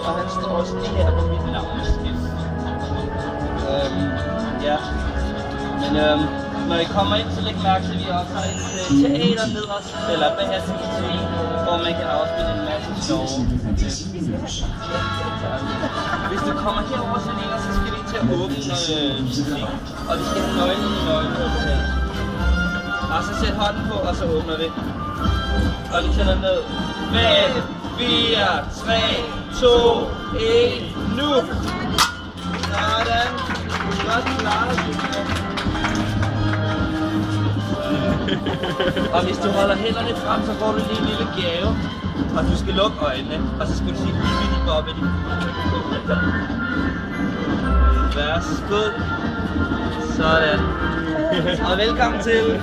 og han står også lige her på mit navneskilt. Ja. Men når I kommer ind, så læg mærke til, at vi også har et teater nederst, eller bagerst i scenen, hvor man kan afspille en masse sjove. Hvis du kommer herover, så ligger, så skal vi til at åbne noget musik, og vi skal have nøglen i nøglen. Og så sæt hånden på, og så åbner vi. Og vi tæller ned. 5, 4, 3, 2, 1, nu! Sådan. Godt klaret. Og hvis du holder hænderne frem, så får du lige en lille gave. Og du skal lukke øjnene, og så skal du sige bibbidi bobbidi. Værsgod. Sådan. Og velkommen til.